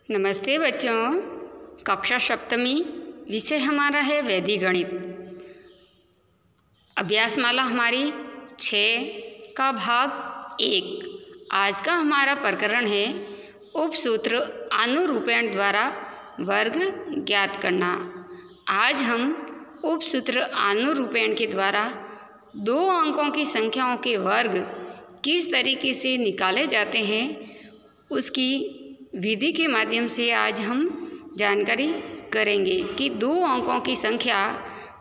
नमस्ते बच्चों, कक्षा सप्तमी विषय हमारा है वैदिक गणित। अभ्यासमाला हमारी 6 का भाग 1। आज का हमारा प्रकरण है उपसूत्र आनुरूपण द्वारा वर्ग ज्ञात करना। आज हम उपसूत्र आनुरूपण के द्वारा 2 अंकों की संख्याओं के वर्ग किस तरीके से निकाले जाते हैं उसकी विधि के माध्यम से आज हम जानकारी करेंगे कि 2 अंकों की संख्या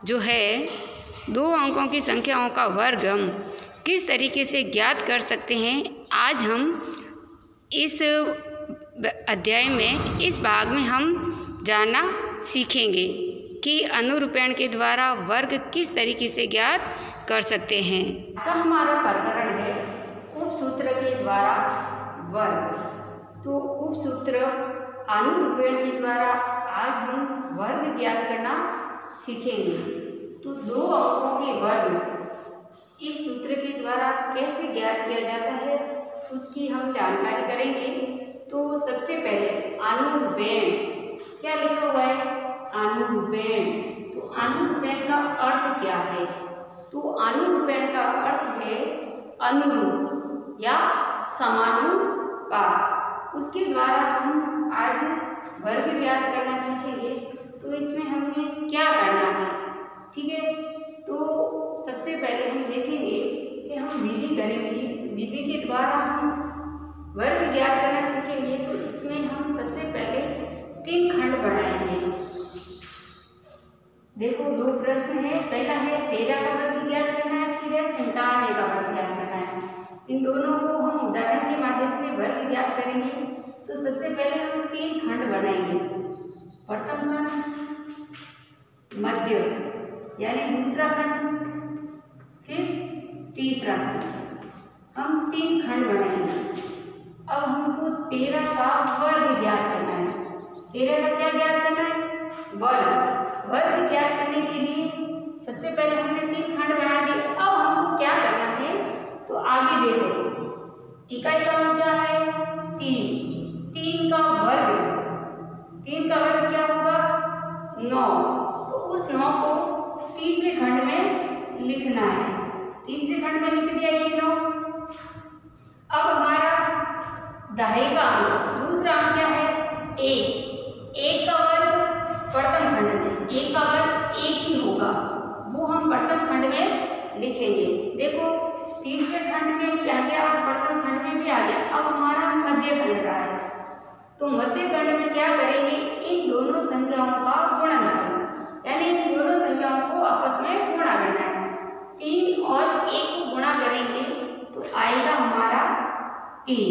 जो है 2 अंकों की संख्याओं का वर्ग हम किस तरीके से ज्ञात कर सकते हैं। आज हम इस अध्याय में इस भाग में हम जानना सीखेंगे कि अनुरूपण के द्वारा वर्ग किस तरीके से ज्ञात कर सकते हैं। तो हमारा प्रकरण है उपसूत्र के द्वारा वर्ग। तो उपसूत्र आनुरूपण के द्वारा आज हम वर्ग ज्ञात करना सीखेंगे। तो 2 अंकों के वर्ग इस सूत्र के द्वारा कैसे ज्ञात किया जाता है उसकी हम जानकारी करेंगे। तो सबसे पहले आनुरूपण क्या लिखा हुआ है? आनुरूपण। तो आनुरूपण का अर्थ क्या है? तो आनुरूपण का अर्थ है अनुरूप या समानुपात। उसके द्वारा हम आज वर्ग ज्ञात करना सीखेंगे। तो इसमें हमने क्या करना है, ठीक है। तो सबसे पहले हम देखेंगे कि हम विधि करेंगे। विधि के द्वारा हम वर्ग ज्ञात करना सीखेंगे। तो इसमें हम सबसे पहले 3 खंड बनाएंगे। देखो 2 प्रश्न है। पहला है 13 का वर्ग ज्ञात करना है, फिर है 97 का वर्ग ज्ञात करना है। इन दोनों को हम उदाहरण के माध्यम से वर्ग ज्ञात करेंगे। तो सबसे पहले हम 3 खंड बनाएंगे। प्रथम खंड, मध्य यानी दूसरा खंड, फिर तीसरा खंड। हम 3 खंड बनाएंगे। अब हमको 13 का वर्ग ज्ञात करना है। 13 का क्या ज्ञात करना है? वर्ग। वर्ग ज्ञात करने के लिए सबसे पहले हमने 3 खंड बना दिए। अब हमको क्या करना है? तो आगे देखो, इकाई का मान क्या है? 3। 3 का वर्ग, 3 का वर्ग क्या होगा? 9। तो उस 9 को तीसरे खंड में लिखना है। तीसरे खंड में लिख दिया ये 9। अब हमारा दाहिने का अंक, दूसरा अंक क्या है? 1। 1 का वर्ग प्रथम खंड में, 1 का वर्ग 1 ही होगा, वो हम प्रथम खंड में लिखेंगे। देखो तीसरे खंड में भी आ गया और प्रथम खंड में भी आ गया। अब हमारा मध्य खंड रहा है। तो मध्य खंड में क्या करेंगे? इन दोनों संख्याओं का गुणनफल, यानी इन दोनों संख्याओं को आपस में गुणा करना है। 3 और 1 को गुणा करेंगे तो आएगा हमारा 3।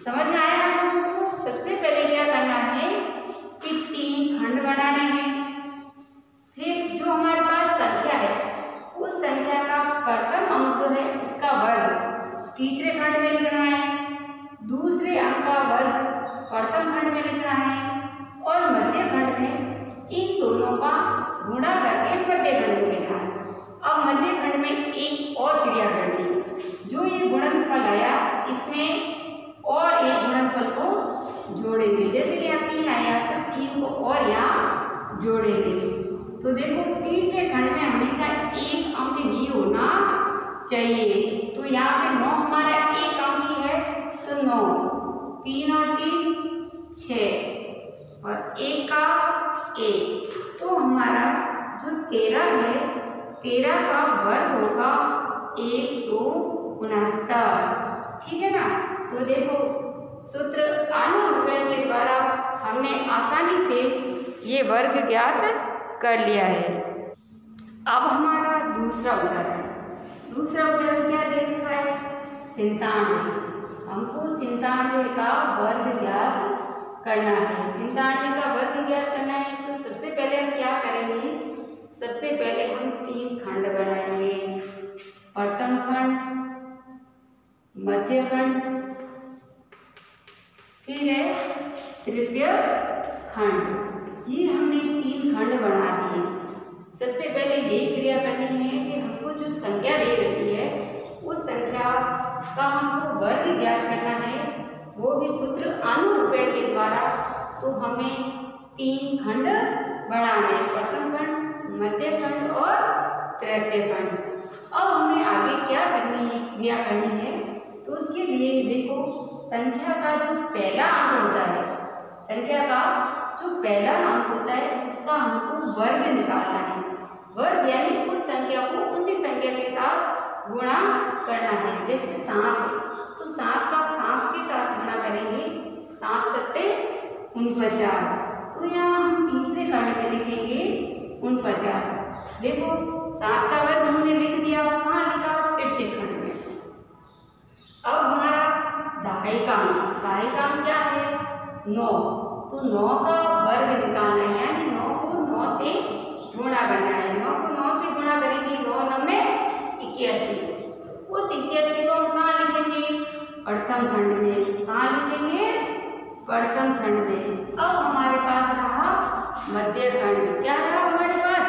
समझ में आया आप लोगों को? सबसे पहले क्या करना है कि 3 खंड बनाने हैं। फिर जो हमारे पास संख्या है उस संख्या का प्रथम अंक जो है उसका वर्ग तीसरे खंड में लिखना है, दूसरे अंक का वर्ग प्रथम खंड में लिखना है और मध्य खंड में इन दोनों का गुणा करके मध्य खंड में लिखना है। अब मध्य खंड में एक और क्रिया करनी है। जो ये गुणनफल आया इसमें और एक गुणनफल को जोड़ेंगे। जैसे यहाँ 3 आया तो 3 को और यहाँ जोड़ेंगे। तो देखो तीसरे खंड में हमेशा 1 अंक ही होना चाहिए। तो यहाँ पे 9 हमारा 1 अंक ही है, तो 9। 3 और 3 6 और 1 का 1। तो हमारा जो 13 है, 13 का वर्ग होगा 169। ठीक है ना। तो देखो सूत्र आनुरूपण के द्वारा हमने आसानी से ये वर्ग ज्ञात कर लिया है। अब हमारा दूसरा उदाहरण क्या दे रखा है? 97। हमको 97 का वर्ग ज्ञात करना है। 97 का वर्ग ज्ञात करना है। तो सबसे पहले हम क्या करेंगे? सबसे पहले हम 3 खंड बनाएंगे। प्रथम खंड, मध्य खंड, फिर है तृतीय खंड। ये हमने 3 खंड बना दिए। सबसे पहले ये क्रिया करनी है कि हमको जो संख्या दे रही है उस संख्या का हमको वर्ग ज्ञात करना है। वो भी सूत्र आनुरूपण के द्वारा तो हमें 3 खंड बढ़ाने हैं, प्रथम खंड, मध्य खंड और तृतीय खंड। अब हमें आगे क्या करनी है, क्रिया करनी है। तो उसके लिए देखो, संख्या का जो पहला अंक होता है, संख्या का जो पहला अंक होता है उसका हमको वर्ग निकालना है। वर्ग यानी उस संख्या को उसी संख्या के साथ गुणा करना है। जैसे 7, तो 7 का 7 के साथ गुणा करेंगे, 7 सत्ते 49। तो यहाँ हम तीसरे खंड में लिखेंगे 49। देखो 7 का वर्ग हमने लिख दिया, कहाँ लिखा, तृतीय खंड में। अब हमारा दहाई का अंक क्या है, 9। तो 9 का वर्ग निकालना है, यानी 9 को 9 से गुणा करना है। 9 को 9 से गुणा करेंगे, 9 9 81। उस 81 को हम कहाँ लिखेंगे, प्रथम खंड में। कहाँ लिखेंगे, प्रथम खंड में। अब हमारे पास रहा मध्य खंड। क्या रहा हमारे पास,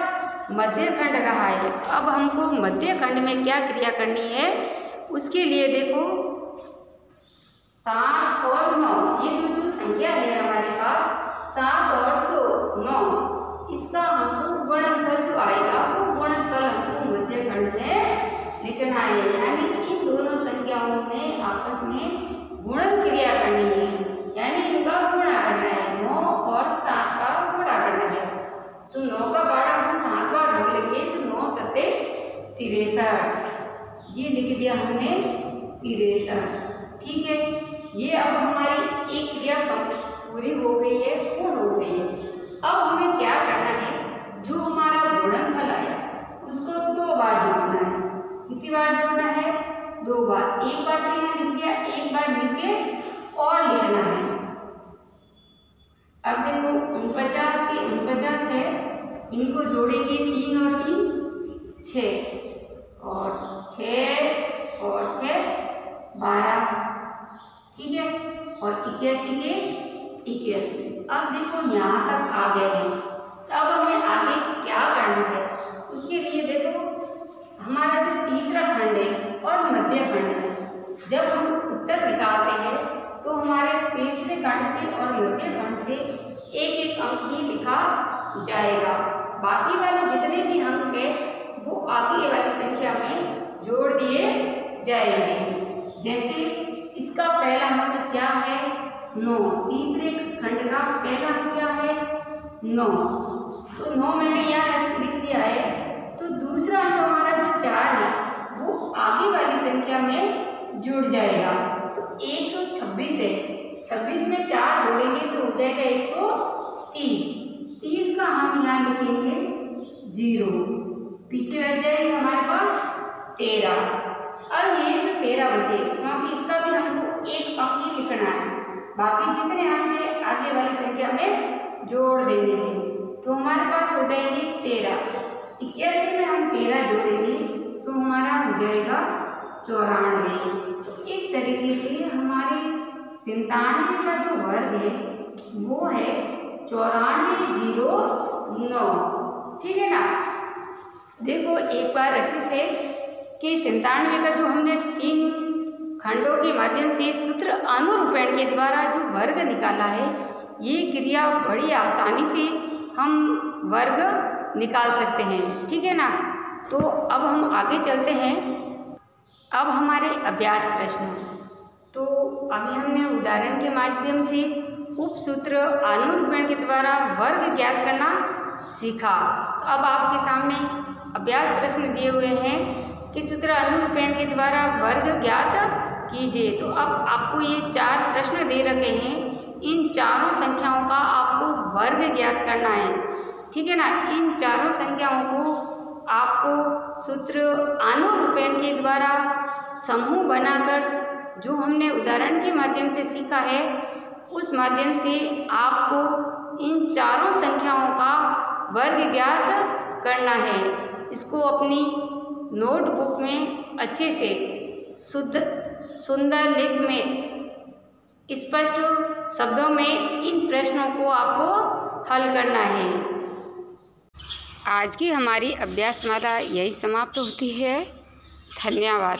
मध्य खंड रहा है। अब हमको मध्य खंड में क्या क्रिया करनी है, उसके लिए देखो 7 और 9, ये जो संख्या है हमारे पास 7 और 2 9, इसका हमको गुणनफल जो आएगा वो गुणनफल हमको मध्य खंड में लिखना है। यानी इन दोनों संख्याओं में आपस में गुणन क्रिया करनी है, यानी इनका गुणा करना है। 9 और 7 का गुणा करना है। तो 9 का पारा हम 7 बार बोलेंगे, तो 9 सत्ते 63। ये लिख दिया हमने 63। ठीक है, ये अब हमारी एक क्रिया पूरी हो गई है, पूर्ण हो गई है। अब हमें क्या करना है, जो हमारा गुणनफल आया उसको 2 बार जोड़ना है। कितनी बार जोड़ना है, 2 बार। एक बार तो यहाँ लिख दिया, एक बार नीचे और लिखना है। अब देखो 49 के 49 है, इनको जोड़ेंगे 3 और 3 6, और 6 और 6 12। ठीक है, और 81 के 81। अब देखो यहाँ तक आ गए हैं। अब हमें आगे क्या करना है, उसके लिए देखो हमारा जो तीसरा खंड है और मध्य खंड में जब हम उत्तर निकालते हैं तो हमारे तीसरे खंड से और मध्य खंड से एक एक अंक ही लिखा जाएगा। बाकी वाले जितने भी अंक है वो आगे वाली संख्या में जोड़ दिए जाएंगे। जैसे इसका पहला अंक क्या है, 9। तीसरे खंड का पहला अंक क्या है, 9। तो 9 मैंने यहाँ लिख दिया है। तो दूसरा अंक हमारा जो 4 है वो आगे वाली संख्या में जुड़ जाएगा। तो 126 है, 26 में 4 जोड़ेंगे तो हो जाएगा 130। 30 का हम यहाँ लिखेंगे 0, पीछे बच जाएगी हमारे पास 13। अब ये जो 13 बचे, क्योंकि इसका भी हमको एक अंक ही लिखना है, बाकी जितने अंक है आगे वाली संख्या में जोड़ देने हैं। तो हमारे पास हो जाएंगे 13। 81 में हम 13 जोड़ेंगे तो हमारा हो जाएगा 94। तो इस तरीके से हमारे 97 का जो वर्ग है वो है 9409। ठीक है ना। देखो एक बार अच्छे से कि 97 का जो हमने 3 खंडों के माध्यम से सूत्र अनुरूपण के द्वारा जो वर्ग निकाला है, ये क्रिया बड़ी आसानी से हम वर्ग निकाल सकते हैं। ठीक है ना। तो अब हम आगे चलते हैं। अब हमारे अभ्यास प्रश्न। तो अभी हमने उदाहरण के माध्यम से उपसूत्र अनुरूपण के द्वारा वर्ग ज्ञात करना सीखा। तो अब आपके सामने अभ्यास प्रश्न दिए हुए हैं कि सूत्र अनुरूपण के द्वारा वर्ग ज्ञात कीजिए। तो अब आपको ये 4 प्रश्न दे रखे हैं, इन चारों संख्याओं का आपको वर्ग ज्ञात करना है। ठीक है ना। इन चारों संख्याओं को आपको सूत्र अनुरूपण के द्वारा समूह बनाकर जो हमने उदाहरण के माध्यम से सीखा है उस माध्यम से आपको इन चारों संख्याओं का वर्ग ज्ञात करना है। इसको अपनी नोटबुक में अच्छे से शुद्ध सुंदर लेख में स्पष्ट शब्दों में इन प्रश्नों को आपको हल करना है। आज की हमारी अभ्यास माला यही समाप्त होती है। धन्यवाद।